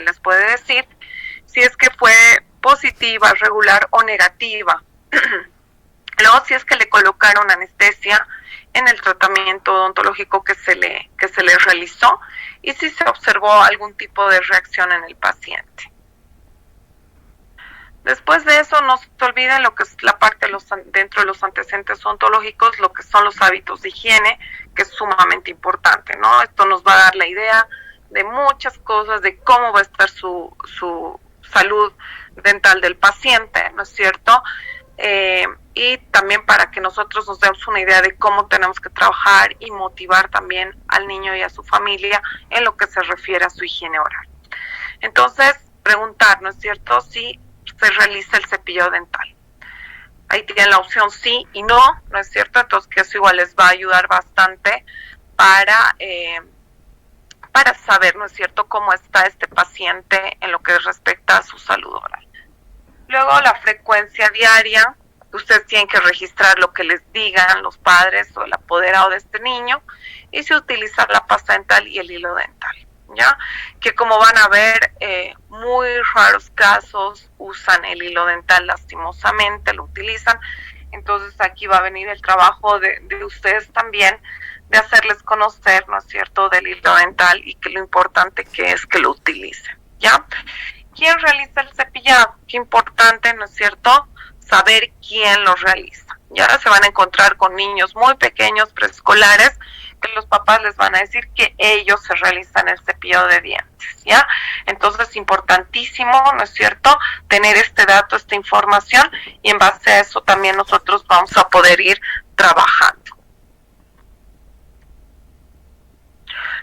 les puede decir si es que fue positiva, regular o negativa. Luego, si es que le colocaron anestesia en el tratamiento odontológico que se le realizó y si se observó algún tipo de reacción en el paciente. Después de eso, no se olviden lo que es la parte dentro de los antecedentes odontológicos, lo que son los hábitos de higiene, que es sumamente importante, ¿no? Esto nos va a dar la idea de muchas cosas, de cómo va a estar su salud dental del paciente, ¿no es cierto? Y también para que nosotros nos demos una idea de cómo tenemos que trabajar y motivar también al niño y a su familia en lo que se refiere a su higiene oral. Entonces, preguntar, ¿no es cierto?, si se realiza el cepillado dental. Ahí tienen la opción sí y no, ¿no es cierto? Entonces, que eso igual les va a ayudar bastante para saber, ¿no es cierto?, cómo está este paciente en lo que respecta a su salud oral. Luego, la frecuencia diaria. Ustedes tienen que registrar lo que les digan los padres o el apoderado de este niño y si utilizar la pasta dental y el hilo dental, ¿ya? Que como van a ver, muy raros casos usan el hilo dental, lastimosamente lo utilizan. Entonces aquí va a venir el trabajo de ustedes también, de hacerles conocer, ¿no es cierto?, del hilo dental y que lo importante que es que lo utilicen, ¿ya? ¿Quién realiza el cepillado? Qué importante, ¿no es cierto?, saber quién lo realiza. Ya se van a encontrar con niños muy pequeños, preescolares, que los papás les van a decir que ellos se realizan el cepillado de dientes, ¿ya? Entonces es importantísimo, ¿no es cierto?, tener este dato, esta información, y en base a eso también nosotros vamos a poder ir trabajando.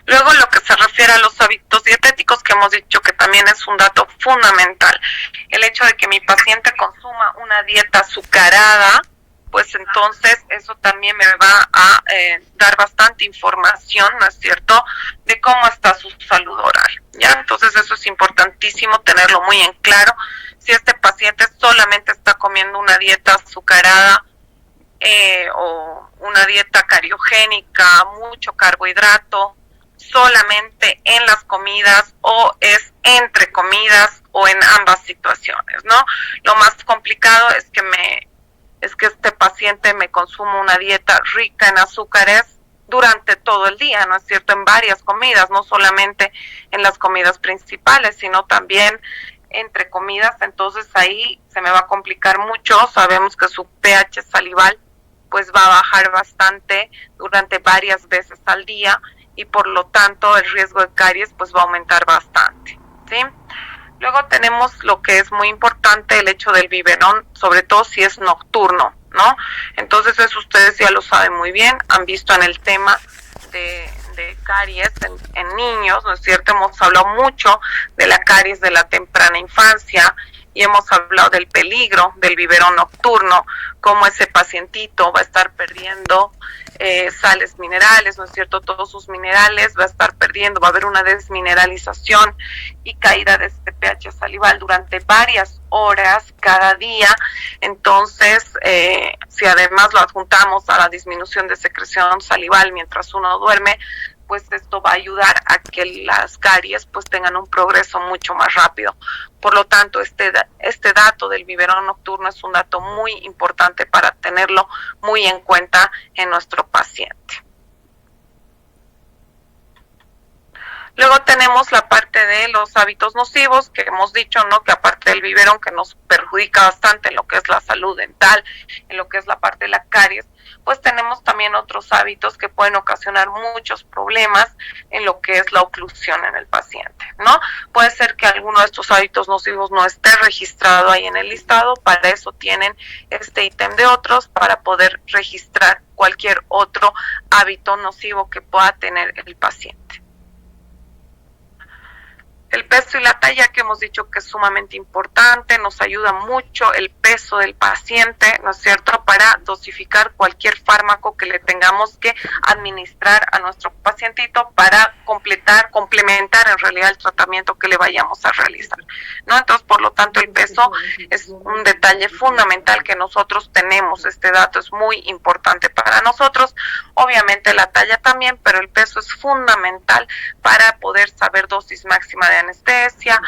Luego, lo que se refiere a los hábitos dietéticos, que hemos dicho que también es un dato fundamental. El hecho de que mi paciente consuma una dieta azucarada, pues entonces eso también me va a dar bastante información, ¿no es cierto?, de cómo está su salud oral, ¿ya? Entonces eso es importantísimo tenerlo muy en claro. Si este paciente solamente está comiendo una dieta azucarada o una dieta cariogénica, mucho carbohidrato, solamente en las comidas o es entre comidas o en ambas situaciones, ¿no? Lo más complicado es que este paciente me consuma una dieta rica en azúcares durante todo el día, ¿no es cierto?, en varias comidas, no solamente en las comidas principales, sino también entre comidas. Entonces ahí se me va a complicar mucho. Sabemos que su pH salival pues va a bajar bastante durante varias veces al día y por lo tanto el riesgo de caries pues va a aumentar bastante, ¿sí? Luego tenemos lo que es muy importante, el hecho del biberón, sobre todo si es nocturno, ¿no? Entonces eso ustedes ya lo saben muy bien, han visto en el tema de caries en niños, ¿no es cierto? Hemos hablado mucho de la caries de la temprana infancia y hemos hablado del peligro del biberón nocturno, cómo ese pacientito va a estar perdiendo sales minerales, ¿no es cierto?, todos sus minerales, va a estar perdiendo, va a haber una desmineralización y caída de este pH salival durante varias horas cada día. Entonces, si además lo adjuntamos a la disminución de secreción salival mientras uno duerme, pues esto va a ayudar a que las caries pues tengan un progreso mucho más rápido. Por lo tanto, este dato del biberón nocturno es un dato muy importante para tenerlo muy en cuenta en nuestro paciente. Luego tenemos la parte de los hábitos nocivos, que hemos dicho, ¿no?, que aparte del biberón, que nos perjudica bastante en lo que es la salud dental, en lo que es la parte de la caries, pues tenemos también otros hábitos que pueden ocasionar muchos problemas en lo que es la oclusión en el paciente, ¿no? Puede ser que alguno de estos hábitos nocivos no esté registrado ahí en el listado, para eso tienen este ítem de otros, para poder registrar cualquier otro hábito nocivo que pueda tener el paciente. El peso y la talla, que hemos dicho que es sumamente importante, nos ayuda mucho el peso del paciente, ¿no es cierto?, para dosificar cualquier fármaco que le tengamos que administrar a nuestro pacientito para complementar en realidad el tratamiento que le vayamos a realizar, ¿no? Entonces, por lo tanto, el peso es un detalle fundamental que nosotros tenemos. Este dato es muy importante para nosotros. Obviamente la talla también, pero el peso es fundamental para poder saber dosis máxima de anestesia.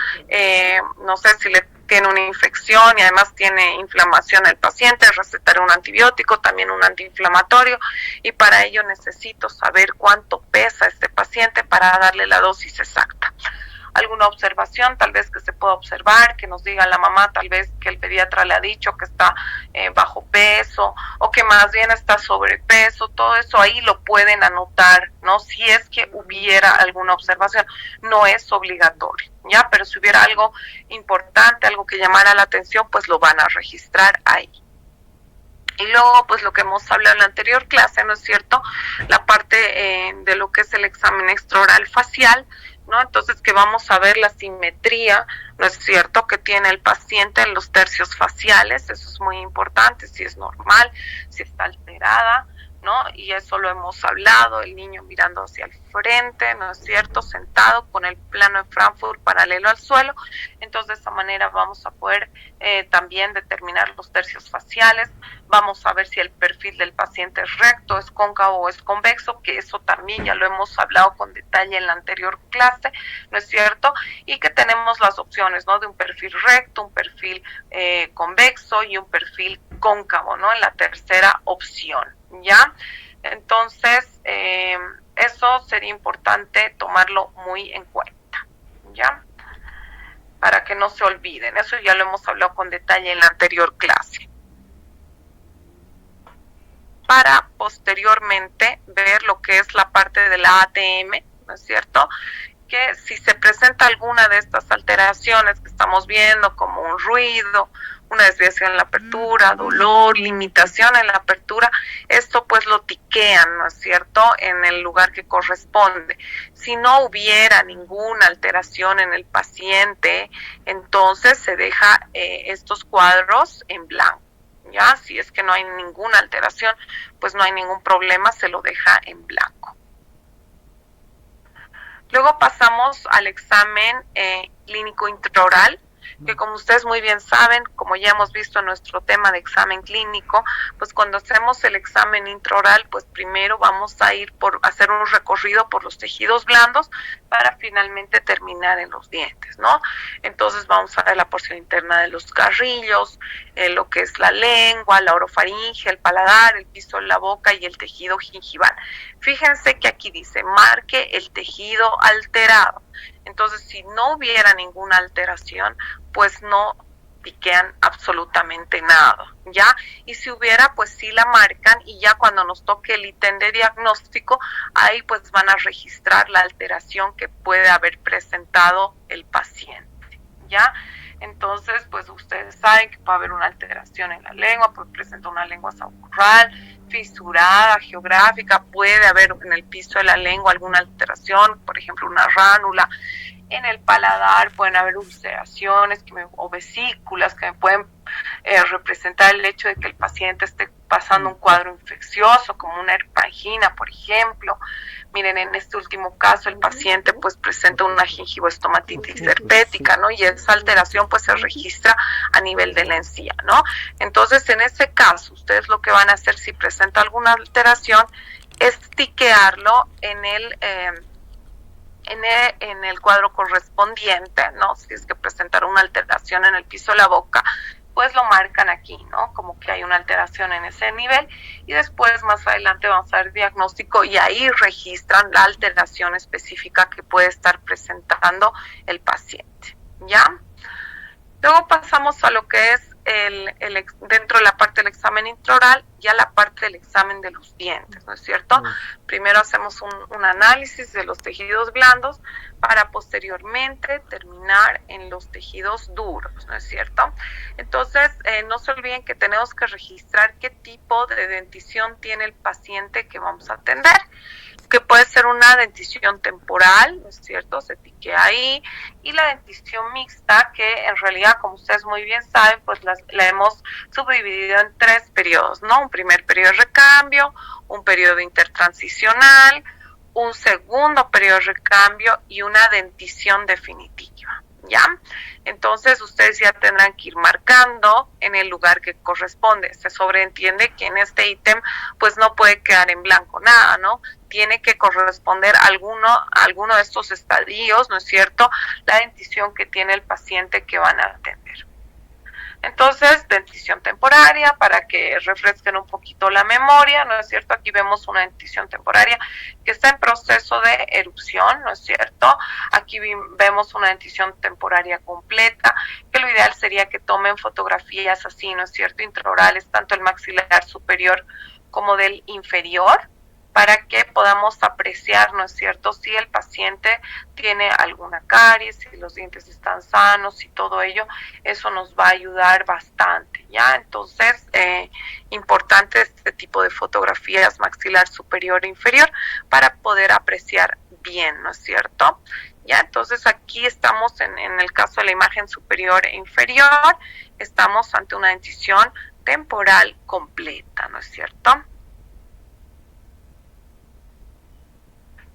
No sé si le tiene una infección y además tiene inflamación el paciente, recetaré un antibiótico, también un antiinflamatorio, y para ello necesito saber cuánto pesa este paciente para darle la dosis exacta. Alguna observación tal vez que se pueda observar, que nos diga la mamá tal vez que el pediatra le ha dicho que está bajo peso o que más bien está sobrepeso, todo eso ahí lo pueden anotar, ¿no? Si es que hubiera alguna observación, no es obligatorio, ¿ya? Pero si hubiera algo importante, algo que llamara la atención, pues lo van a registrar ahí. Y luego, pues lo que hemos hablado en la anterior clase, ¿no es cierto? La parte de lo que es el examen extraoral facial, ¿no? Entonces, que vamos a ver la simetría, ¿no es cierto?, que tiene el paciente en los tercios faciales. Eso es muy importante, si es normal, si está alterada, ¿no? Y eso lo hemos hablado, el niño mirando hacia el frente, ¿no es cierto?, sentado con el plano de Frankfurt paralelo al suelo. Entonces, de esa manera vamos a poder también determinar los tercios faciales. Vamos a ver si el perfil del paciente es recto, es cóncavo o es convexo, que eso también ya lo hemos hablado con detalle en la anterior clase, ¿no es cierto? Y que tenemos las opciones, ¿no?, de un perfil recto, un perfil convexo y un perfil cóncavo, ¿no?, en la tercera opción, ¿ya? Entonces, eso sería importante tomarlo muy en cuenta, ¿ya? Para que no se olviden. Eso ya lo hemos hablado con detalle en la anterior clase. Para posteriormente ver lo que es la parte de la ATM, ¿no es cierto?, que si se presenta alguna de estas alteraciones que estamos viendo, como un ruido, una desviación en la apertura, dolor, limitación en la apertura, esto pues lo tiquean, ¿no es cierto?, en el lugar que corresponde. Si no hubiera ninguna alteración en el paciente, entonces se deja estos cuadros en blanco, ¿ya? Si es que no hay ninguna alteración, pues no hay ningún problema, se lo deja en blanco. Luego pasamos al examen clínico intraoral, que como ustedes muy bien saben, como ya hemos visto en nuestro tema de examen clínico, pues cuando hacemos el examen intraoral, pues primero vamos a ir por hacer un recorrido por los tejidos blandos para finalmente terminar en los dientes, ¿no? Entonces vamos a ver la porción interna de los carrillos, lo que es la lengua, la orofaringe, el paladar, el piso de la boca y el tejido gingival. Fíjense que aquí dice, marque el tejido alterado. Entonces, si no hubiera ninguna alteración, pues no piquean absolutamente nada, ¿ya? Y si hubiera, pues sí la marcan, y ya cuando nos toque el ítem de diagnóstico, ahí pues van a registrar la alteración que puede haber presentado el paciente, ¿ya? Entonces, pues ustedes saben que puede haber una alteración en la lengua, puede presentar una lengua saburral, fisurada, geográfica, puede haber en el piso de la lengua alguna alteración, por ejemplo una ránula. En el paladar pueden haber ulceraciones o vesículas que me pueden representar el hecho de que el paciente esté pasando un cuadro infeccioso, como una herpangina, por ejemplo. Miren, en este último caso el paciente pues presenta una gingivoestomatitis herpética, ¿no? Y esa alteración pues se registra a nivel de la encía, ¿no? Entonces, en ese caso, ustedes lo que van a hacer si presenta alguna alteración es tiquearlo en el cuadro correspondiente, ¿no? Si es que presentaron una alteración en el piso de la boca, pues lo marcan aquí, ¿no? Como que hay una alteración en ese nivel, y después más adelante vamos a ver diagnóstico y ahí registran la alteración específica que puede estar presentando el paciente, ¿ya? Luego pasamos a lo que es dentro de la parte del examen intraoral, ya la parte del examen de los dientes, ¿no es cierto? Primero hacemos un análisis de los tejidos blandos para posteriormente terminar en los tejidos duros, ¿no es cierto? Entonces, no se olviden que tenemos que registrar qué tipo de dentición tiene el paciente que vamos a atender, que puede ser una dentición temporal, ¿no es cierto? Se tiquea ahí, y la dentición mixta, que en realidad, como ustedes muy bien saben, pues la hemos subdividido en 3 periodos, ¿no? Un primer periodo de recambio, un periodo intertransicional, un segundo periodo de recambio y una dentición definitiva, ¿ya? Entonces ustedes ya tendrán que ir marcando en el lugar que corresponde. Se sobreentiende que en este ítem pues no puede quedar en blanco nada, ¿no? Tiene que corresponder a alguno de estos estadios, ¿no es cierto?, la dentición que tiene el paciente que van a atender. Entonces, dentición temporaria, para que refresquen un poquito la memoria, ¿no es cierto? Aquí vemos una dentición temporaria que está en proceso de erupción, ¿no es cierto? Aquí vemos una dentición temporaria completa, que lo ideal sería que tomen fotografías así, ¿no es cierto?, intraorales, tanto el maxilar superior como del inferior, para que podamos apreciar, ¿no es cierto?, si el paciente tiene alguna caries, si los dientes están sanos y todo ello. Eso nos va a ayudar bastante, ¿ya? Entonces, importante este tipo de fotografías maxilar superior e inferior para poder apreciar bien, ¿no es cierto? Ya, entonces aquí estamos en el caso de la imagen superior e inferior, estamos ante una dentición temporal completa, ¿no es cierto?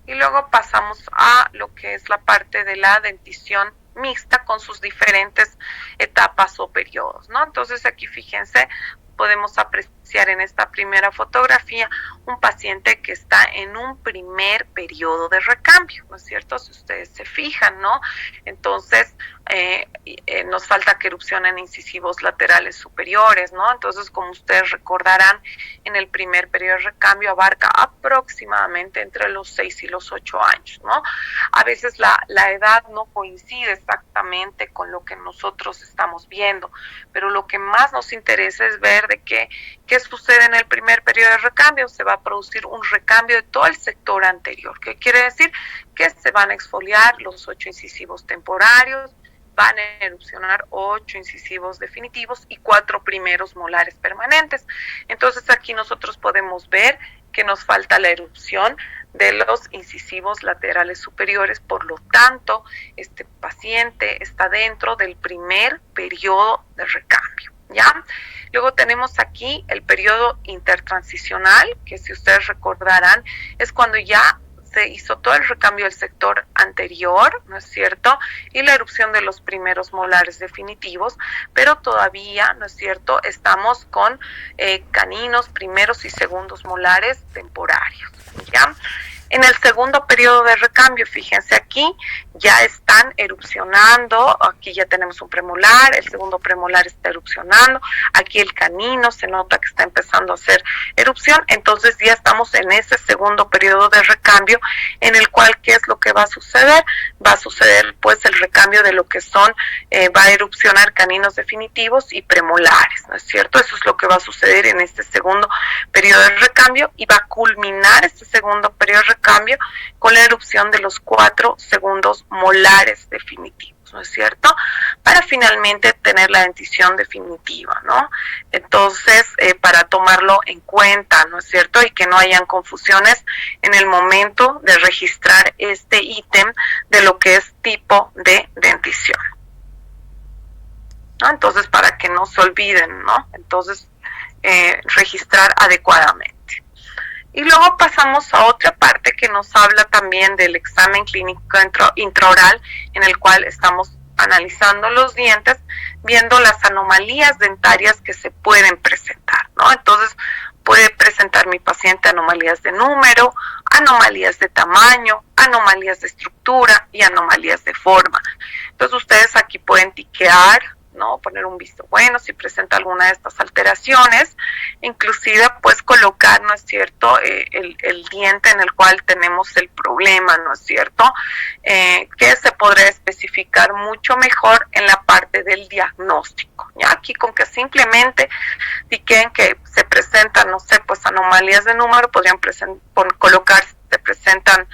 Y luego pasamos a lo que es la parte de la dentición mixta con sus diferentes etapas o periodos, ¿no? Entonces aquí fíjense, podemos apreciar en esta primera fotografía un paciente que está en un primer periodo de recambio, ¿no es cierto? Si ustedes se fijan, ¿no? Entonces, nos falta que erupcionen incisivos laterales superiores, ¿no? Entonces, como ustedes recordarán, en el primer periodo de recambio abarca aproximadamente entre los 6 y los 8 años, ¿no? A veces la edad no coincide exactamente con lo que nosotros estamos viendo, pero lo que más nos interesa es ver de qué sucede en el primer periodo de recambio. Se va a producir un recambio de todo el sector anterior. ¿Qué quiere decir? Que se van a exfoliar los 8 incisivos temporarios, van a erupcionar 8 incisivos definitivos y 4 primeros molares permanentes. Entonces aquí nosotros podemos ver que nos falta la erupción de los incisivos laterales superiores. Por lo tanto, este paciente está dentro del primer periodo de recambio, ¿ya? Luego tenemos aquí el periodo intertransicional, que si ustedes recordarán, es cuando ya se hizo todo el recambio del sector anterior, ¿no es cierto?, y la erupción de los primeros molares definitivos, pero todavía, ¿no es cierto?, estamos con caninos primeros y segundos molares temporarios, ¿ya? En el segundo periodo de recambio, fíjense aquí, ya están erupcionando, aquí ya tenemos un premolar, el segundo premolar está erupcionando, aquí el canino se nota que está empezando a hacer erupción. Entonces ya estamos en ese segundo periodo de recambio, en el cual, ¿qué es lo que va a suceder? Va a suceder pues el recambio de lo que son, va a erupcionar caninos definitivos y premolares, ¿no es cierto? Eso es lo que va a suceder en este segundo periodo de recambio, y va a culminar este segundo periodo de recambio con la erupción de los 4 segundos molares definitivos, ¿no es cierto?, para finalmente tener la dentición definitiva, ¿no? Entonces, para tomarlo en cuenta, ¿no es cierto?, y que no hayan confusiones en el momento de registrar este ítem de lo que es tipo de dentición, ¿no? Entonces, para que no se olviden, ¿no? Entonces, registrar adecuadamente. Y luego pasamos a otra parte que nos habla también del examen clínico intraoral, en el cual estamos analizando los dientes, viendo las anomalías dentarias que se pueden presentar, ¿no? Entonces, puede presentar mi paciente anomalías de número, anomalías de tamaño, anomalías de estructura y anomalías de forma. Entonces, ustedes aquí pueden tiquear, ¿no?, poner un visto bueno si presenta alguna de estas alteraciones, inclusive pues colocar, ¿no es cierto?, el diente en el cual tenemos el problema, ¿no es cierto?, que se podrá especificar mucho mejor en la parte del diagnóstico. Ya aquí con que simplemente diquen que se presentan, no sé, pues anomalías de número, podrían colocar, se presentan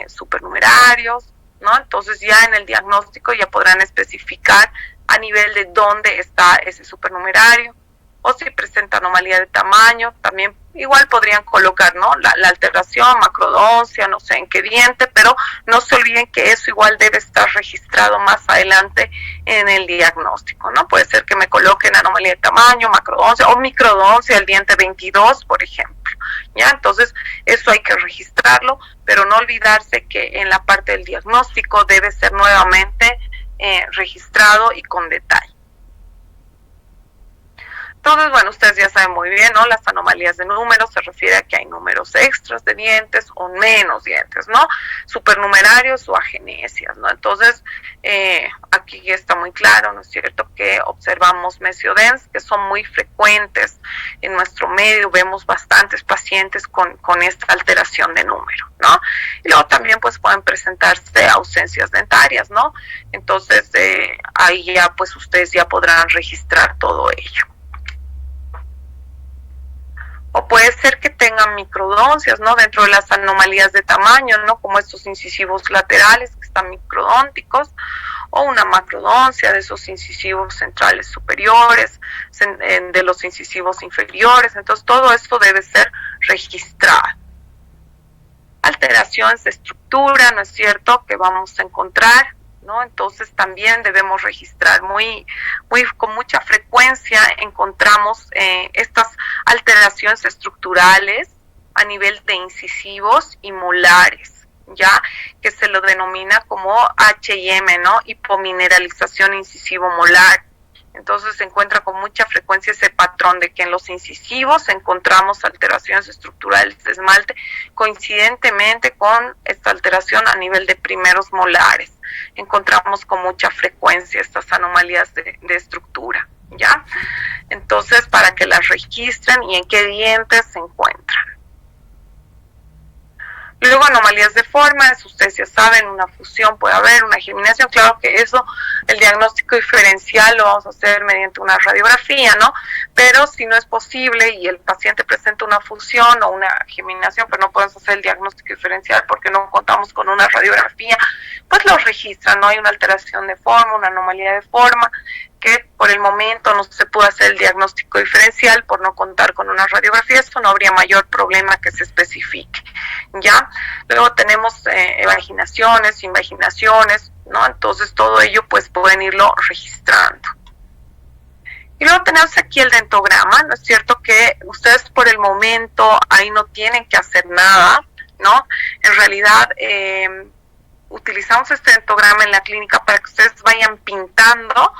supernumerarios, ¿no? Entonces ya en el diagnóstico ya podrán especificar a nivel de dónde está ese supernumerario, o si presenta anomalía de tamaño, también igual podrían colocar, ¿no?, la alteración, macrodoncia, no sé en qué diente, pero no se olviden que eso igual debe estar registrado más adelante en el diagnóstico, ¿no? Puede ser que me coloquen anomalía de tamaño, macrodoncia o microdoncia, el diente 22, por ejemplo, ¿ya? Entonces, eso hay que registrarlo pero no olvidarse que en la parte del diagnóstico debe ser nuevamente registrado y con detalle. Entonces, bueno, ustedes ya saben muy bien, ¿no? Las anomalías de números se refiere a que hay números extras de dientes o menos dientes, ¿no? Supernumerarios o agenesias, ¿no? Entonces, aquí está muy claro, ¿no es cierto?, que observamos mesiodens que son muy frecuentes en nuestro medio, vemos bastantes pacientes con esta alteración de número, ¿no? Y luego también pues pueden presentarse ausencias dentarias, ¿no? Entonces, ahí ya pues ustedes ya podrán registrar todo ello. O puede ser que tengan microdoncias, ¿no? Dentro de las anomalías de tamaño, ¿no? Como estos incisivos laterales que están microdónticos, o una macrodoncia de esos incisivos centrales superiores, de los incisivos inferiores. Entonces, todo esto debe ser registrado. Alteraciones de estructura, ¿no es cierto?, que vamos a encontrar, ¿no? Entonces también debemos registrar con mucha frecuencia encontramos estas alteraciones estructurales a nivel de incisivos y molares, ya que se lo denomina como H&M, ¿no? Hipomineralización incisivo molar. Entonces se encuentra con mucha frecuencia ese patrón de que en los incisivos encontramos alteraciones estructurales de esmalte coincidentemente con esta alteración a nivel de primeros molares. Encontramos con mucha frecuencia estas anomalías de estructura, ¿ya? Entonces, para que las registren y en qué dientes se encuentran. Luego, anomalías de forma, ustedes ya saben, una fusión puede haber, una geminación, claro que eso, el diagnóstico diferencial lo vamos a hacer mediante una radiografía, ¿no? Pero si no es posible y el paciente presenta una fusión o una geminación, pues no podemos hacer el diagnóstico diferencial porque no contamos con una radiografía, pues lo registran, ¿no? Hay una alteración de forma, una anomalía de forma, que por el momento no se pudo hacer el diagnóstico diferencial por no contar con una radiografía, eso no habría mayor problema que se especifique, ¿ya? Luego tenemos evaginaciones, invaginaciones, ¿no? Entonces todo ello pues pueden irlo registrando. Y luego tenemos aquí el dentograma, ¿no es cierto?, que ustedes por el momento ahí no tienen que hacer nada, ¿no? En realidad utilizamos este dentograma en la clínica para que ustedes vayan pintando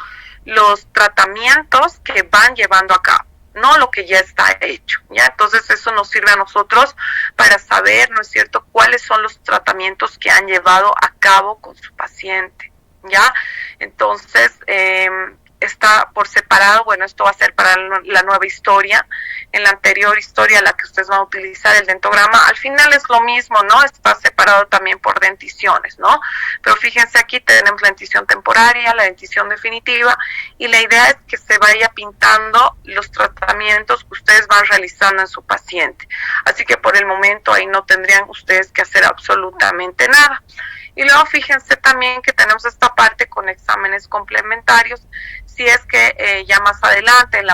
los tratamientos que van llevando a cabo, no lo que ya está hecho, ¿ya? Entonces eso nos sirve a nosotros para saber, ¿no es cierto?, cuáles son los tratamientos que han llevado a cabo con su paciente, ¿ya? Entonces, está por separado, bueno, esto va a ser para la nueva historia, en la anterior historia, la que ustedes van a utilizar el dentograma, al final es lo mismo, ¿no? Está separado también por denticiones, ¿no? Pero fíjense, aquí tenemos la dentición temporaria, la dentición definitiva, y la idea es que se vaya pintando los tratamientos que ustedes van realizando en su paciente. Así que por el momento ahí no tendrían ustedes que hacer absolutamente nada. Y luego fíjense también que tenemos esta parte con exámenes complementarios, si es que ya más adelante en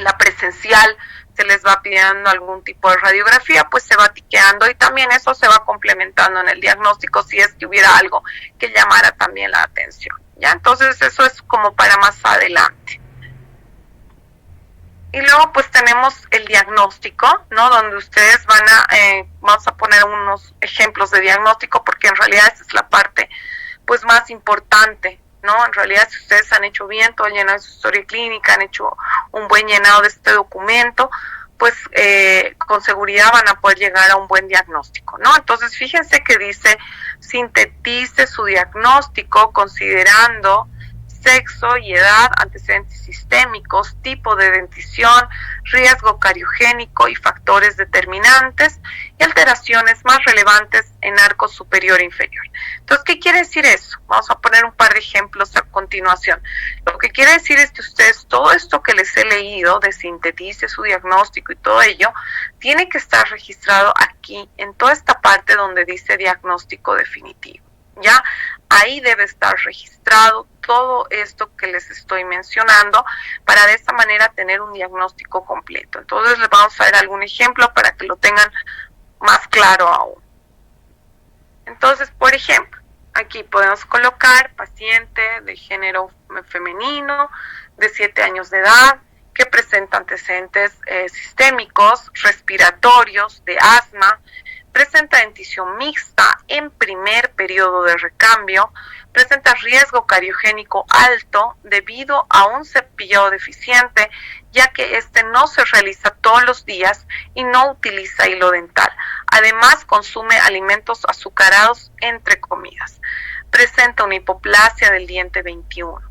la presencial se les va pidiendo algún tipo de radiografía, pues se va tiqueando y también eso se va complementando en el diagnóstico si es que hubiera algo que llamara también la atención, ¿ya? Entonces eso es como para más adelante. Y luego pues tenemos el diagnóstico, ¿no? Donde ustedes van vamos a poner unos ejemplos de diagnóstico porque en realidad esa es la parte pues más importante, ¿no? En realidad si ustedes han hecho bien todo el llenado de su historia clínica, han hecho un buen llenado de este documento, pues con seguridad van a poder llegar a un buen diagnóstico, ¿no? Entonces fíjense que dice, sintetice su diagnóstico considerando sexo y edad, antecedentes sistémicos, tipo de dentición, riesgo cariogénico y factores determinantes y alteraciones más relevantes en arco superior e inferior. Entonces, ¿qué quiere decir eso? Vamos a poner un par de ejemplos a continuación. Lo que quiere decir es que ustedes, todo esto que les he leído, de sintetice su diagnóstico y todo ello, tiene que estar registrado aquí, en toda esta parte donde dice diagnóstico definitivo, ¿ya? Ahí debe estar registrado todo esto que les estoy mencionando para de esta manera tener un diagnóstico completo. Entonces les vamos a dar algún ejemplo para que lo tengan más claro aún. Entonces, por ejemplo, aquí podemos colocar paciente de género femenino de 7 años de edad que presenta antecedentes sistémicos, respiratorios, de asma, presenta dentición mixta en primer periodo de recambio, presenta riesgo cariogénico alto debido a un cepillado deficiente, ya que este no se realiza todos los días y no utiliza hilo dental. Además, consume alimentos azucarados entre comidas. Presenta una hipoplasia del diente 21.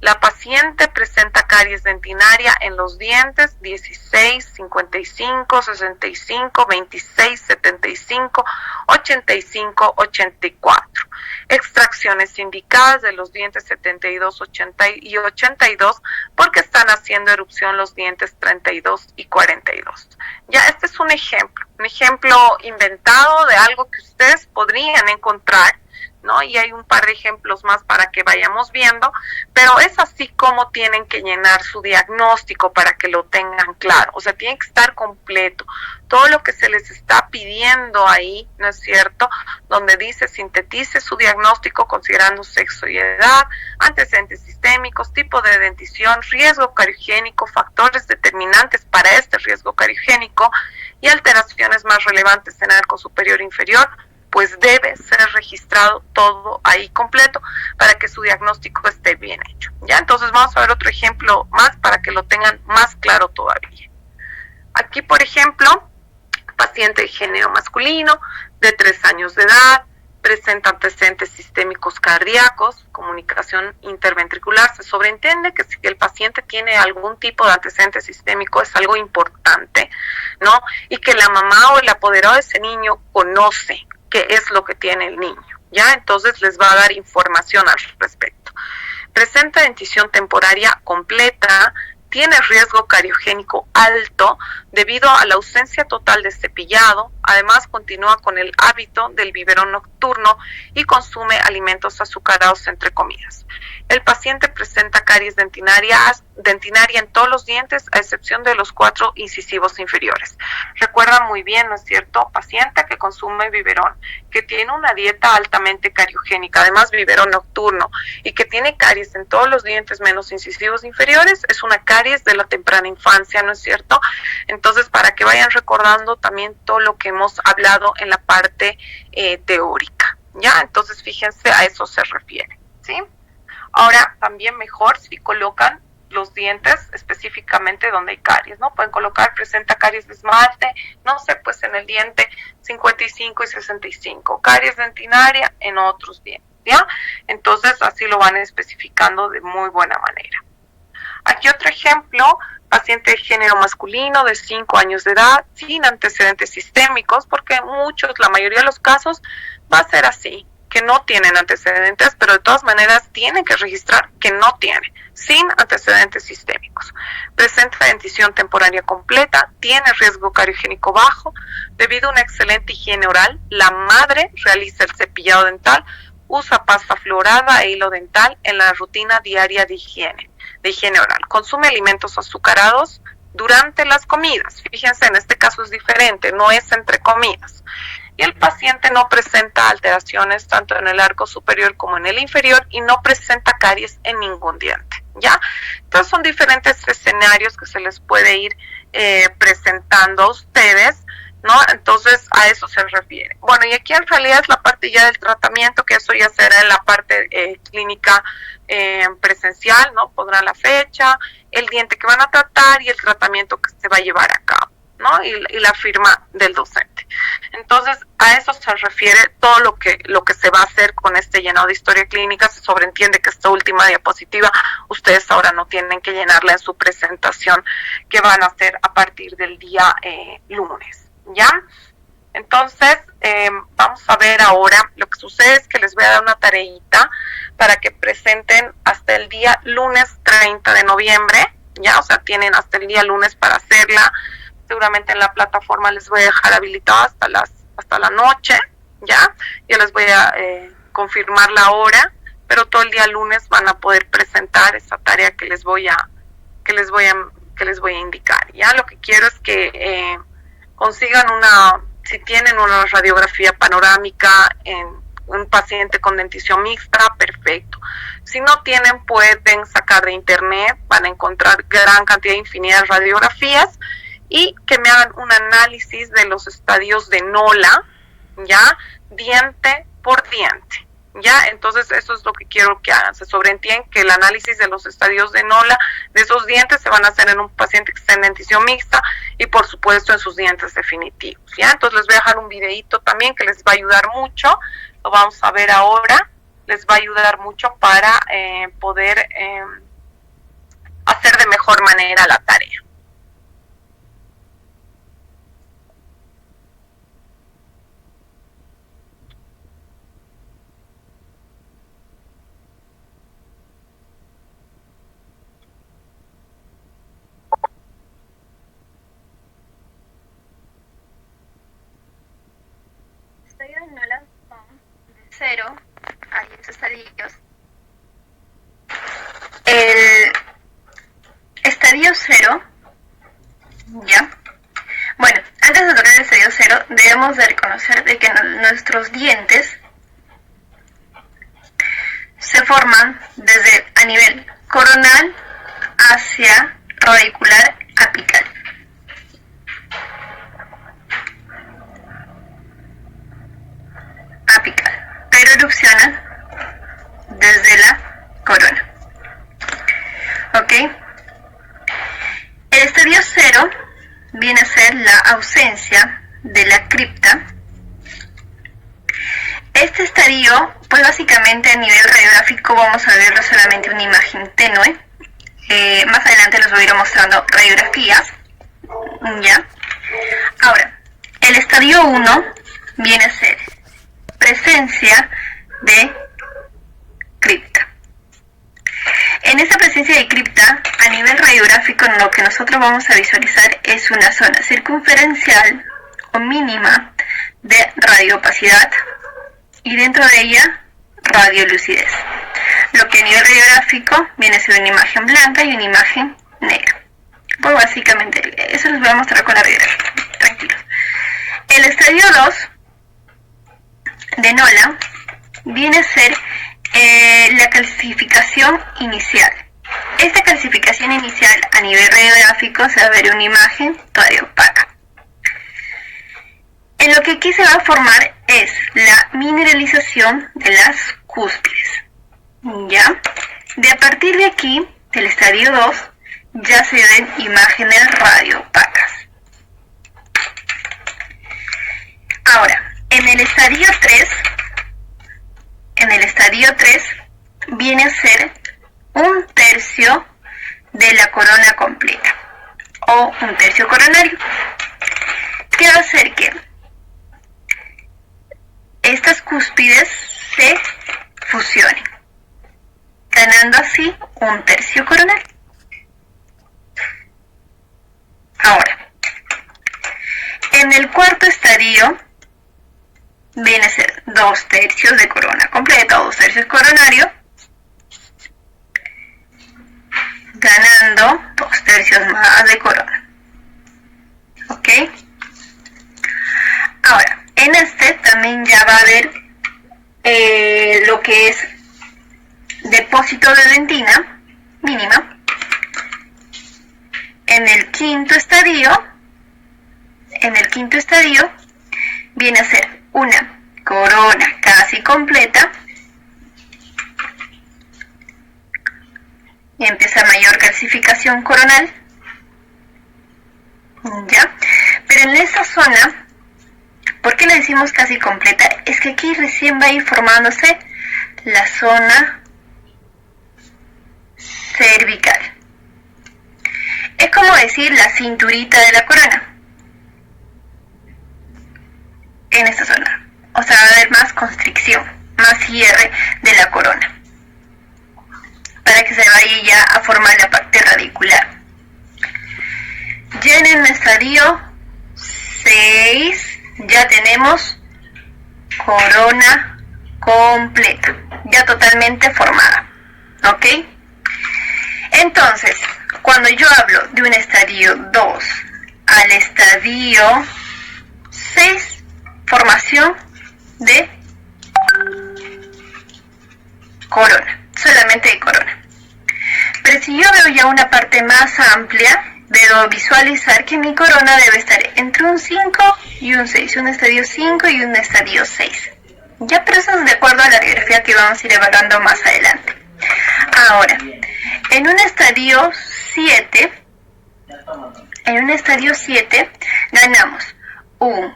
La paciente presenta caries dentinaria en los dientes 16, 55, 65, 26, 75, 85, 84. Extracciones indicadas de los dientes 72, 80 y 82 porque están haciendo erupción los dientes 32 y 42. Ya, este es un ejemplo inventado de algo que ustedes podrían encontrar, ¿no? Y hay un par de ejemplos más para que vayamos viendo, pero es así como tienen que llenar su diagnóstico para que lo tengan claro. O sea, tiene que estar completo. Todo lo que se les está pidiendo ahí, ¿no es cierto? Donde dice sintetice su diagnóstico considerando sexo y edad, antecedentes sistémicos, tipo de dentición, riesgo cariogénico, factores determinantes para este riesgo cariogénico y alteraciones más relevantes en el arco superior e inferior, pues debe ser registrado todo ahí completo para que su diagnóstico esté bien hecho. Ya, entonces vamos a ver otro ejemplo más para que lo tengan más claro todavía. Aquí, por ejemplo, paciente de género masculino, de 3 años de edad, presenta antecedentes sistémicos cardíacos, comunicación interventricular. Se sobreentiende que si el paciente tiene algún tipo de antecedente sistémico es algo importante, ¿no? Y que la mamá o el apoderado de ese niño conoce qué es lo que tiene el niño, ¿ya? Entonces les va a dar información al respecto. Presenta dentición temporaria completa, tiene riesgo cariogénico alto debido a la ausencia total de cepillado, además continúa con el hábito del biberón nocturno y consume alimentos azucarados entre comidas. El paciente presenta caries dentinaria en todos los dientes, a excepción de los 4 incisivos inferiores. Recuerda muy bien, ¿no es cierto? Paciente que consume biberón, que tiene una dieta altamente cariogénica, además biberón nocturno, y que tiene caries en todos los dientes menos incisivos inferiores, es una caries de la temprana infancia, ¿no es cierto? Entonces, para que vayan recordando también todo lo que hemos hablado en la parte teórica, ¿ya? Entonces, fíjense, a eso se refiere, ¿sí? Ahora, también mejor si colocan los dientes específicamente donde hay caries, ¿no? Pueden colocar, presenta caries de esmalte, no sé, pues en el diente 55 y 65, caries dentinaria en otros dientes, ¿ya? Entonces, así lo van especificando de muy buena manera. Aquí otro ejemplo, paciente de género masculino de 5 años de edad, sin antecedentes sistémicos, porque la mayoría de los casos va a ser así, que no tienen antecedentes, pero de todas maneras tienen que registrar que no tiene, sin antecedentes sistémicos. Presenta dentición temporaria completa, tiene riesgo cariogénico bajo, debido a una excelente higiene oral, la madre realiza el cepillado dental, usa pasta fluorada e hilo dental en la rutina diaria de higiene oral. Consume alimentos azucarados durante las comidas. Fíjense, en este caso es diferente, no es entre comidas. Y el paciente no presenta alteraciones tanto en el arco superior como en el inferior y no presenta caries en ningún diente, ¿ya? Entonces son diferentes escenarios que se les puede ir presentando a ustedes, ¿no? Entonces a eso se refiere. Bueno, y aquí en realidad es la parte ya del tratamiento, que eso ya será en la parte clínica presencial, ¿no? Pondrán la fecha, el diente que van a tratar y el tratamiento que se va a llevar a cabo, ¿no? Y la firma del docente. Entonces, a eso se refiere todo lo que se va a hacer con este llenado de historia clínica. Se sobreentiende que esta última diapositiva ustedes ahora no tienen que llenarla en su presentación que van a hacer a partir del día lunes, ¿ya? Entonces, vamos a ver ahora, lo que sucede es que les voy a dar una tareita para que presenten hasta el día lunes 30 de noviembre, ¿ya? O sea, tienen hasta el día lunes para hacerla. Seguramente en la plataforma les voy a dejar habilitado hasta la noche, ¿ya? Ya les voy a confirmar la hora, pero todo el día lunes van a poder presentar esa tarea que les voy a indicar, ¿ya? Lo que quiero es que consigan si tienen una radiografía panorámica en un paciente con dentición mixta, perfecto. Si no tienen, pueden sacar de internet, van a encontrar gran cantidad, infinidad de radiografías, y que me hagan un análisis de los estadios de Nola, ¿ya? Diente por diente. Ya, entonces eso es lo que quiero que hagan. Se sobreentiende que el análisis de los estadios de Nola, de esos dientes, se van a hacer en un paciente que está en dentición mixta y por supuesto en sus dientes definitivos. Ya, entonces les voy a dejar un videito también que les va a ayudar mucho. Lo vamos a ver ahora. Les va a ayudar mucho para poder hacer de mejor manera la tarea. Estadios de Nola son de 0 a 10 estadios. El estadio 0, ¿ya? Bueno, antes de tocar el estadio 0, debemos de reconocer de que nuestros dientes se forman desde a nivel coronal hacia radicular apical. Pero erupcionan desde la corona. ¿Ok? El estadio 0 viene a ser la ausencia de la cripta. Este estadio, pues básicamente a nivel radiográfico vamos a verlo solamente una imagen tenue. Más adelante les voy a ir mostrando radiografías. ¿Ya? Ahora, el estadio 1 viene a ser presencia de cripta. En esta presencia de cripta, a nivel radiográfico, lo que nosotros vamos a visualizar es una zona circunferencial o mínima de radioopacidad y dentro de ella radiolucidez. Lo que a nivel radiográfico viene a ser una imagen blanca y una imagen negra. Pues básicamente eso les voy a mostrar con la radiografía. Tranquilos. El estadio 2 de Nola viene a ser la calcificación inicial. Esta calcificación inicial a nivel radiográfico se va a ver una imagen todavía opaca. En lo que aquí se va a formar es la mineralización de las cúspides. ¿Ya? De a partir de aquí, del estadio 2, ya se ven imágenes radioopacas. Ahora, en el estadio 3 viene a ser un tercio de la corona completa o un tercio coronario, que va a hacer que estas cúspides se fusionen, ganando así un tercio coronal. Ahora, en el cuarto estadio viene a ser 2 tercios de corona completa o 2 tercios coronario, ganando 2 tercios más de corona. ¿Ok? Ahora, en este también ya va a haber lo que es depósito de dentina mínima. En el quinto estadio viene a ser una corona casi completa y empieza mayor calcificación coronal, ¿ya? Pero en esta zona, ¿por qué le decimos casi completa? Es que aquí recién va a ir formándose la zona cervical. Es como decir la cinturita de la corona. En esta zona, o sea, va a haber más constricción, más cierre de la corona, para que se vaya ya a formar la parte radicular. Ya en el estadio 6 ya tenemos corona completa, ya totalmente formada, ¿ok? Entonces, cuando yo hablo de un estadio 2 al estadio 6, formación de corona, solamente de corona. Pero si yo veo ya una parte más amplia, debo visualizar que mi corona debe estar entre un 5 y un 6, un estadio 5 y un estadio 6. Ya, pero eso es de acuerdo a la radiografía que vamos a ir evaluando más adelante. Ahora, en un estadio 7, ganamos un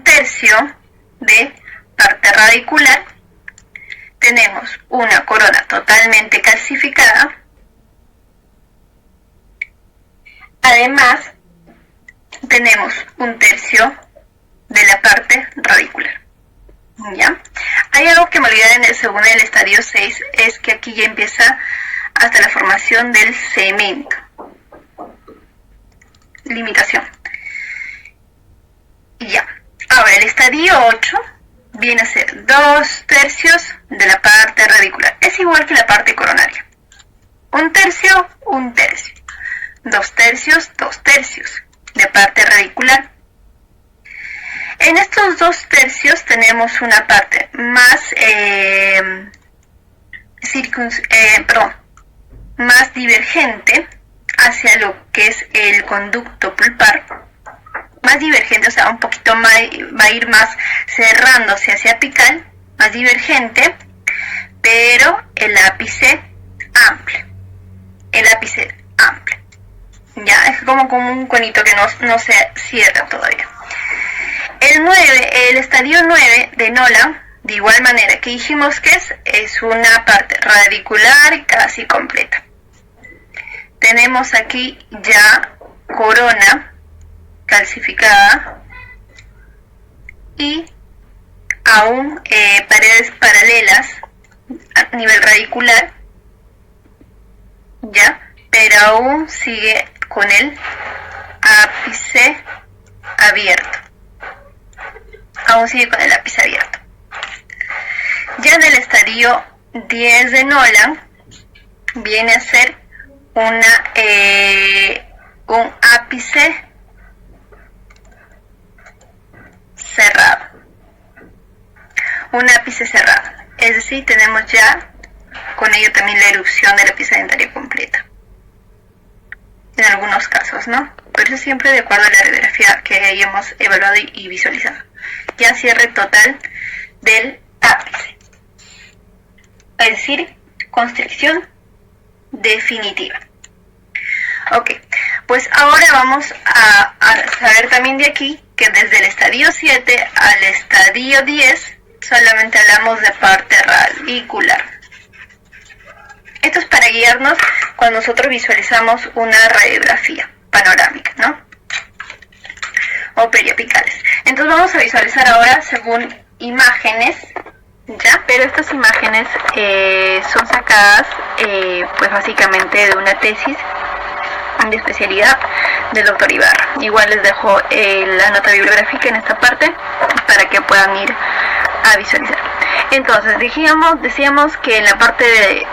tercio de parte radicular, tenemos una corona totalmente calcificada, además tenemos un tercio de la parte radicular. ¿Ya? Hay algo que me olvidé en el segundo del estadio 6, es que aquí ya empieza hasta la formación del cemento. Limitación. Ya. Ahora, el estadio 8 viene a ser 2 tercios de la parte radicular. Es igual que la parte coronaria. 1 tercio, 1 tercio. 2 tercios, 2 tercios de parte radicular. En estos 2 tercios tenemos una parte más más divergente hacia lo que es el conducto pulpar, más divergente, o sea, un poquito más, va a ir más cerrándose hacia apical, más divergente, pero el ápice amplio, ya, es como un conito que no se cierra todavía. El estadio 9 de Nolan, de igual manera que dijimos que es una parte radicular casi completa. Tenemos aquí ya corona calcificada y aún paredes paralelas a nivel radicular, ya, pero aún sigue con el ápice abierto. Ya en el estadio 10 de Nolan viene a ser un ápice cerrado. Es decir, tenemos ya con ello también la erupción del ápice dentario completa. En algunos casos, ¿no? Pero eso siempre de acuerdo a la radiografía que hayamos evaluado y visualizado. Ya cierre total del ápice. Es decir, constricción definitiva. Ok, pues ahora vamos a saber también de aquí que desde el estadio 7 al estadio 10 solamente hablamos de parte radicular. Esto es para guiarnos cuando nosotros visualizamos una radiografía panorámica, ¿no? O periapicales. Entonces vamos a visualizar ahora según imágenes, ¿ya? Pero estas imágenes son sacadas pues básicamente de una tesis de especialidad del doctor Ibarra. Igual les dejo la nota bibliográfica en esta parte para que puedan ir a visualizar. Entonces decíamos que en la parte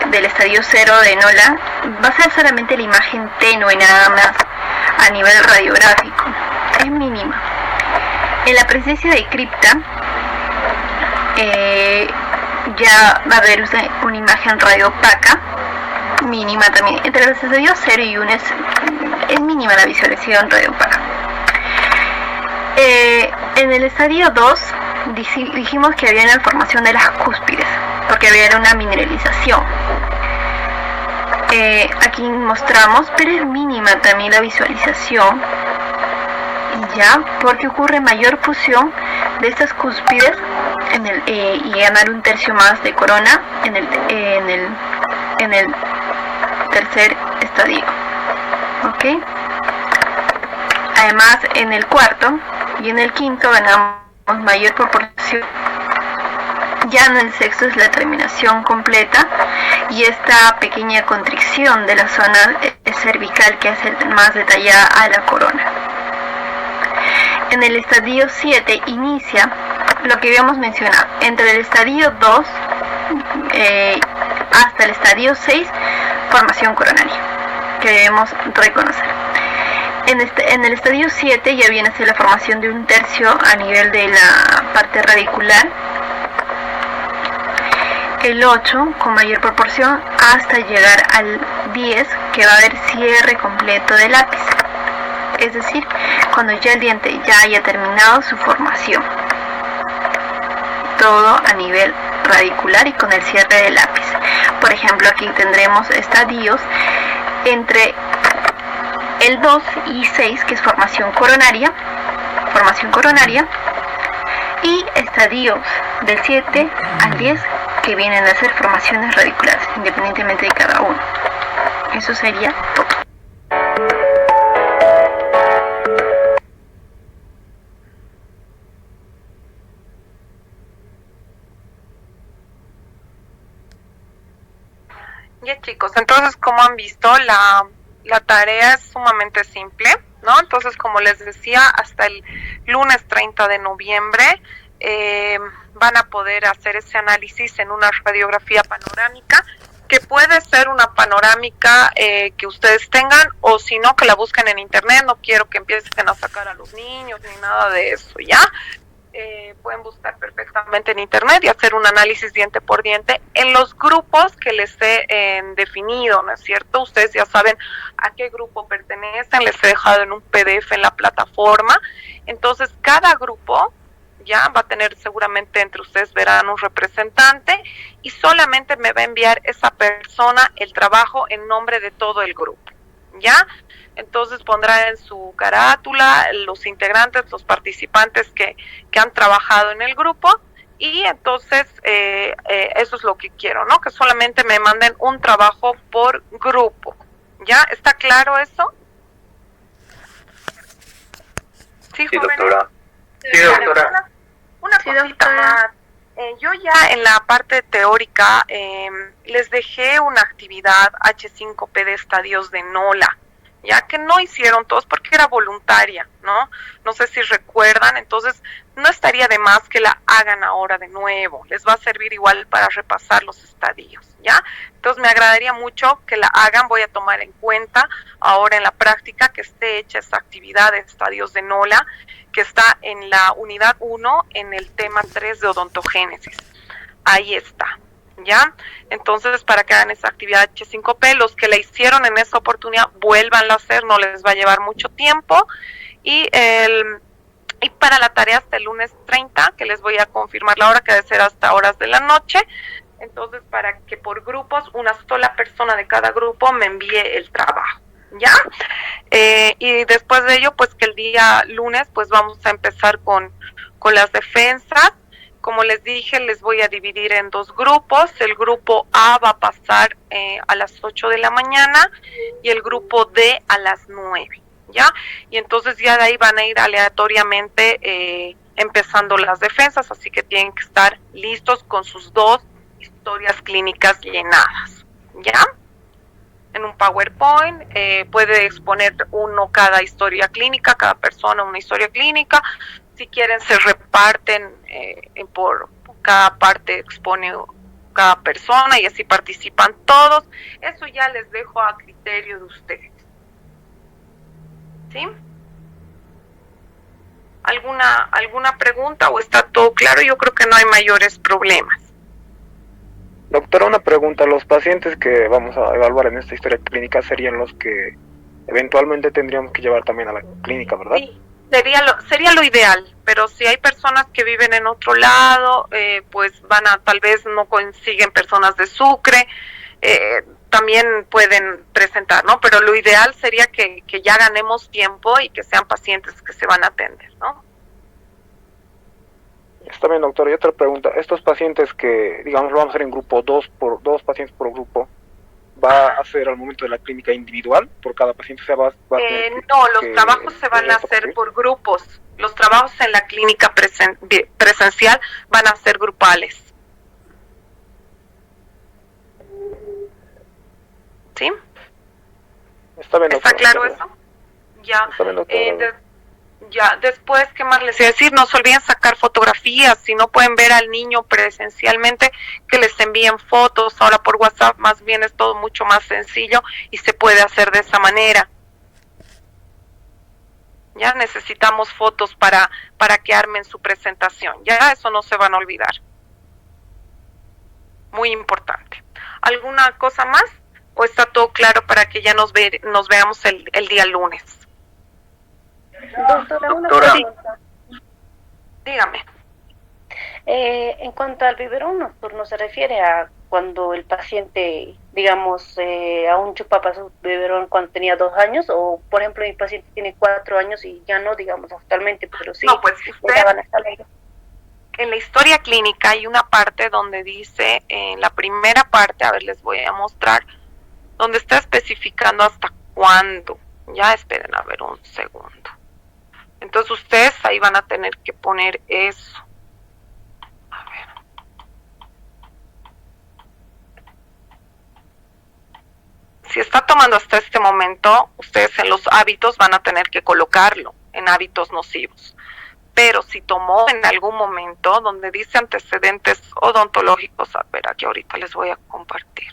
del estadio 0 de Nolan va a ser solamente la imagen tenue nada más a nivel radiográfico, es mínima. En la presencia de cripta ya va a haber una imagen radiopaca mínima también. Entre los estadios 0 y 1 es mínima la visualización radiopaca. En el estadio 2 dijimos que había una formación de las cúspides porque había una mineralización. Aquí mostramos, pero es mínima también la visualización, ya, porque ocurre mayor fusión de estas cúspides y ganar un tercio más de corona en el tercer estadio. ¿Ok? Además, en el cuarto y en el quinto ganamos mayor proporción. Ya en el sexto es la terminación completa y esta pequeña constricción de la zona cervical que hace más detallada a la corona. En el estadio 7 inicia lo que habíamos mencionado. Entre el estadio 2 hasta el estadio 6, formación coronaria, que debemos reconocer. En el estadio 7 ya viene a ser la formación de un tercio a nivel de la parte radicular. El 8 con mayor proporción hasta llegar al 10, que va a haber cierre completo del ápice. es decir, cuando ya el diente ya haya terminado su formación. Todo a nivel radicular y con el cierre del lápiz. Por ejemplo, aquí tendremos estadios entre el 2 y 6, que es formación coronaria, y estadios del 7 al 10, que vienen a ser formaciones radiculares, independientemente de cada uno. Eso sería todo. Ya chicos, entonces como han visto, la tarea es sumamente simple, ¿no? Entonces, como les decía, hasta el lunes 30 de noviembre van a poder hacer ese análisis en una radiografía panorámica, que puede ser una panorámica que ustedes tengan, o si no, que la busquen en internet. No quiero que empiecen a sacar a los niños ni nada de eso, ¿ya? Pueden buscar perfectamente en internet y hacer un análisis diente por diente en los grupos que les he definido, ¿no es cierto? Ustedes ya saben a qué grupo pertenecen, les he dejado en un PDF en la plataforma. Entonces, cada grupo ya va a tener, seguramente entre ustedes verán un representante, y solamente me va a enviar esa persona el trabajo en nombre de todo el grupo, ¿ya? Entonces pondrá en su carátula los integrantes, los participantes que han trabajado en el grupo, y entonces eso es lo que quiero, ¿no? Que solamente me manden un trabajo por grupo, ¿ya? ¿Está claro eso? Sí, doctora. Sí, doctora. Una cosita más. Yo ya en la parte teórica les dejé una actividad H5P de estadios de Nola, ya que no hicieron todos porque era voluntaria, ¿no? No sé si recuerdan, entonces no estaría de más que la hagan ahora de nuevo. Les va a servir igual para repasar los estadios, ¿ya? Entonces me agradaría mucho que la hagan. Voy a tomar en cuenta ahora en la práctica que esté hecha esa actividad de estadios de Nola, que está en la unidad 1 en el tema 3 de odontogénesis. Ahí está, ¿ya? Entonces, para que hagan esa actividad H5P, los que la hicieron en esa oportunidad, vuélvanla a hacer, no les va a llevar mucho tiempo. Y para la tarea hasta el lunes 30, que les voy a confirmar la hora, que debe ser hasta horas de la noche. Entonces, para que por grupos, una sola persona de cada grupo me envíe el trabajo, ¿ya? Y después de ello, pues que el día lunes, pues vamos a empezar con las defensas. Como les dije, les voy a dividir en dos grupos. El grupo A va a pasar a las 8 de la mañana y el grupo D a las 9, ¿ya? Y entonces ya de ahí van a ir aleatoriamente empezando las defensas, así que tienen que estar listos con sus 2 historias clínicas llenadas, ¿ya? En un PowerPoint, puede exponer uno cada historia clínica, cada persona una historia clínica. Si quieren se reparten por cada parte, expone cada persona y así participan todos. Eso ya les dejo a criterio de ustedes, ¿sí? ¿Alguna pregunta o está todo claro? Yo creo que no hay mayores problemas. Doctora, una pregunta. Los pacientes que vamos a evaluar en esta historia clínica serían los que eventualmente tendríamos que llevar también a la clínica, ¿verdad? Sí, sería lo ideal, pero si hay personas que viven en otro lado, pues tal vez no consiguen personas de Sucre, también pueden presentar, ¿no? Pero lo ideal sería que ya ganemos tiempo y que sean pacientes que se van a atender, ¿no? Está bien, doctor. Y otra pregunta. Estos pacientes que, digamos, lo vamos a hacer en grupo, dos pacientes por grupo, ¿va a ser al momento de la clínica individual por cada paciente? No, los trabajos se van a hacer por grupos. Los trabajos en la clínica presencial van a ser grupales. ¿Sí? Está bien, doctor. ¿Está claro eso? Ya. Está bien, doctor. Ya, después, ¿qué más les iba a decir? No se olviden sacar fotografías. Si no pueden ver al niño presencialmente, que les envíen fotos. Ahora por WhatsApp más bien es todo mucho más sencillo y se puede hacer de esa manera. Ya necesitamos fotos para que armen su presentación. Ya eso no se van a olvidar. Muy importante. ¿Alguna cosa más? ¿O está todo claro para que ya nos veamos el día lunes? Doctora, una Doctora. pregunta. Dígame. En cuanto al biberón nocturno, ¿se refiere a cuando el paciente, digamos, aún chupaba su biberón cuando tenía 2 años? O, por ejemplo, mi paciente tiene 4 años y ya no, digamos, actualmente, pero sí, No, pues le usted, daban hasta luego. en la historia clínica hay una parte donde dice, en la primera parte, a ver, les voy a mostrar, donde está especificando hasta cuándo. Ya esperen, a ver un segundo. Entonces ustedes ahí van a tener que poner eso. A ver. Si está tomando hasta este momento, ustedes en los hábitos van a tener que colocarlo en hábitos nocivos. Pero si tomó en algún momento donde dice antecedentes odontológicos, a ver, aquí ahorita les voy a compartir.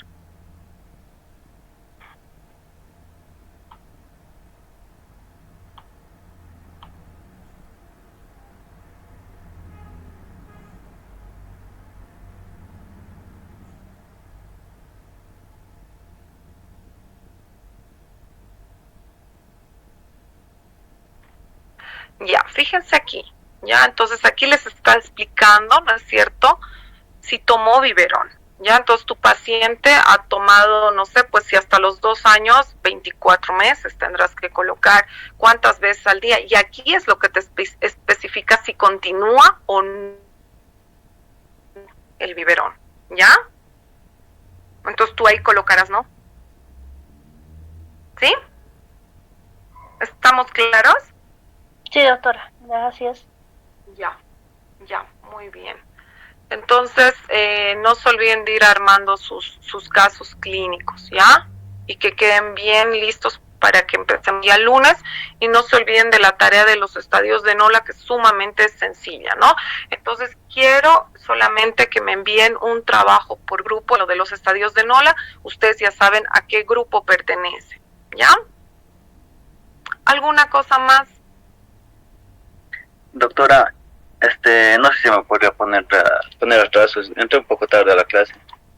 Ya, fíjense aquí, ya, entonces aquí les está explicando, ¿no es cierto?, si tomó biberón, ya, entonces tu paciente ha tomado, no sé, pues si hasta los 2 años, 24 meses tendrás que colocar cuántas veces al día, y aquí es lo que te especifica si continúa o no el biberón, ¿ya? Entonces tú ahí colocarás, ¿no? ¿Sí? ¿Estamos claros? Sí, doctora, gracias. Ya, muy bien. Entonces, no se olviden de ir armando sus casos clínicos, ¿ya? Y que queden bien listos para que empecemos ya el lunes. Y no se olviden de la tarea de los estadios de Nola, que es sumamente sencilla, ¿no? Entonces, quiero solamente que me envíen un trabajo por grupo, lo de los estadios de Nola. Ustedes ya saben a qué grupo pertenece, ¿ya? ¿Alguna cosa más? Doctora, no sé si me podría poner atrasos. Entré un poco tarde a la clase.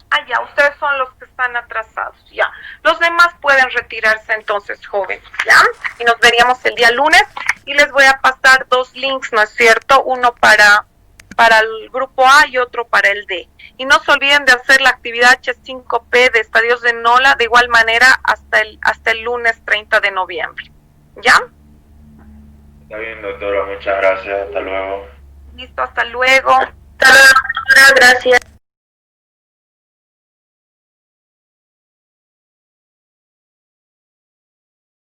Ah, ya, ustedes son los que están atrasados, ya. Los demás pueden retirarse entonces, jóvenes, ¿ya? Y nos veríamos el día lunes y les voy a pasar 2 links, ¿no es cierto? Uno para el grupo A y otro para el D. Y no se olviden de hacer la actividad H5P de Estadios de Nola de igual manera hasta el lunes 30 de noviembre, ¿ya? Está bien, doctora, muchas gracias, hasta luego. Listo, hasta luego. Doctora, gracias.